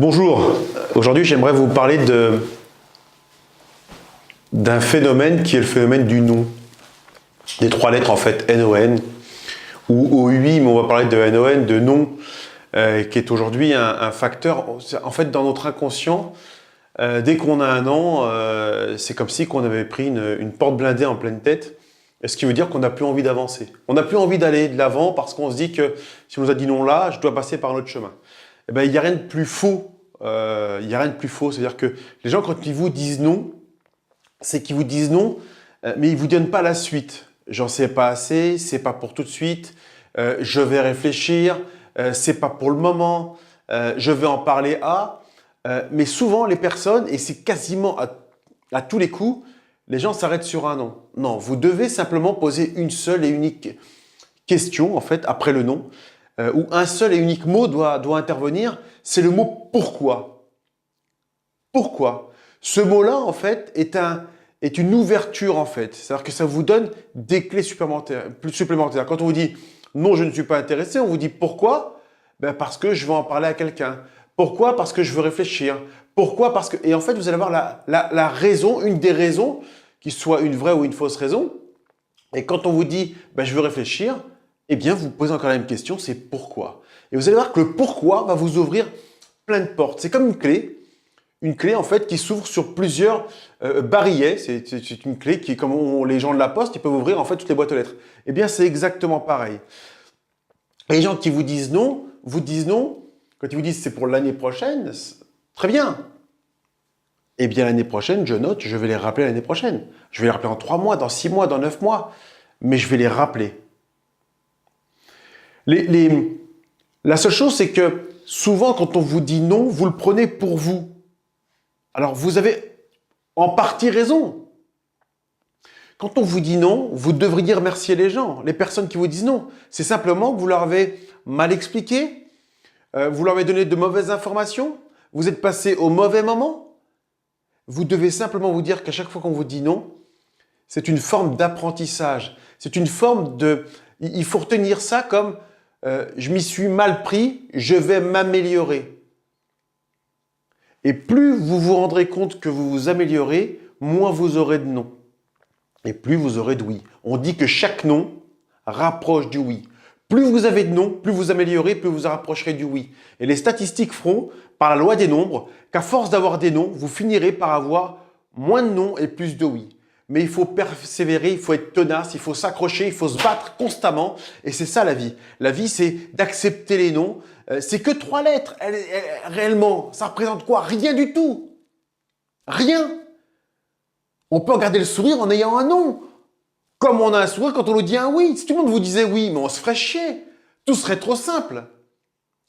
Bonjour, aujourd'hui j'aimerais vous parler d'un phénomène qui est le phénomène du non. Des trois lettres en fait, N-O-N, ou OUI, mais on va parler de N-O-N, de non, qui est aujourd'hui un facteur, en fait dans notre inconscient, dès qu'on a un an, c'est comme si on avait pris une porte blindée en pleine tête, ce qui veut dire qu'on n'a plus envie d'avancer. On n'a plus envie d'aller de l'avant parce qu'on se dit que si on nous a dit non là, je dois passer par un autre chemin. Eh ben, il n'y a rien de plus faux. Il n'y a rien de plus faux. C'est-à-dire que les gens, quand ils vous disent non, c'est qu'ils vous disent non, mais ils ne vous donnent pas la suite. J'en sais pas assez, c'est pas pour tout de suite, je vais réfléchir, c'est pas pour le moment, je vais en parler à. Mais souvent, les personnes, et c'est quasiment à tous les coups, les gens s'arrêtent sur un non. Non, vous devez simplement poser une seule et unique question, en fait, après le non, où un seul et unique mot doit intervenir, c'est le mot « pourquoi ». Pourquoi? Ce mot-là, en fait, est une ouverture, en fait. C'est-à-dire que ça vous donne des clés supplémentaires. Quand on vous dit « non, je ne suis pas intéressé », on vous dit « pourquoi » ? Ben parce que je vais en parler à quelqu'un. Pourquoi? Parce que je veux réfléchir. Pourquoi? Parce que… Et en fait, vous allez avoir la raison, une des raisons, qui soit une vraie ou une fausse raison. Et quand on vous dit ben, « je veux réfléchir », eh bien, vous posez encore la même question, c'est « pourquoi ?» Et vous allez voir que le « pourquoi » va vous ouvrir plein de portes. C'est comme une clé en fait qui s'ouvre sur plusieurs barillets. C'est une clé qui, comme les gens de la poste, ils peuvent ouvrir en fait toutes les boîtes aux lettres. Eh bien, c'est exactement pareil. Les gens qui vous disent non, quand ils vous disent c'est pour l'année prochaine, très bien. Eh bien, l'année prochaine, je note, je vais les rappeler l'année prochaine. Je vais les rappeler en 3 mois, dans 6 mois, dans 9 mois. Mais je vais les rappeler. La seule chose, c'est que souvent, quand on vous dit non, vous le prenez pour vous. Alors, vous avez en partie raison. Quand on vous dit non, vous devriez remercier les gens, les personnes qui vous disent non. C'est simplement que vous leur avez mal expliqué, vous leur avez donné de mauvaises informations, vous êtes passé au mauvais moment. Vous devez simplement vous dire qu'à chaque fois qu'on vous dit non, c'est une forme d'apprentissage. C'est une forme de… Il faut retenir ça comme je m'y suis mal pris, je vais m'améliorer. Et plus vous vous rendrez compte que vous vous améliorez, moins vous aurez de non. Et plus vous aurez de oui. On dit que chaque non rapproche du oui. Plus vous avez de non, plus vous améliorez, plus vous rapprocherez du oui. Et les statistiques feront, par la loi des nombres, qu'à force d'avoir des non, vous finirez par avoir moins de non et plus de oui. Mais il faut persévérer, il faut être tenace, il faut s'accrocher, il faut se battre constamment. Et c'est ça la vie. La vie, c'est d'accepter les noms. C'est que 3 lettres. Réellement, ça représente quoi? Rien du tout. Rien. On peut garder le sourire en ayant un non. Comme on a un sourire quand on nous dit un oui. Si tout le monde vous disait oui, mais on se ferait chier. Tout serait trop simple.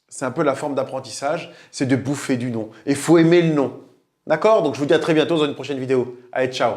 C'est un peu la forme d'apprentissage, c'est de bouffer du non. Et il faut aimer le non. D'accord? Donc je vous dis à très bientôt dans une prochaine vidéo. Allez, ciao!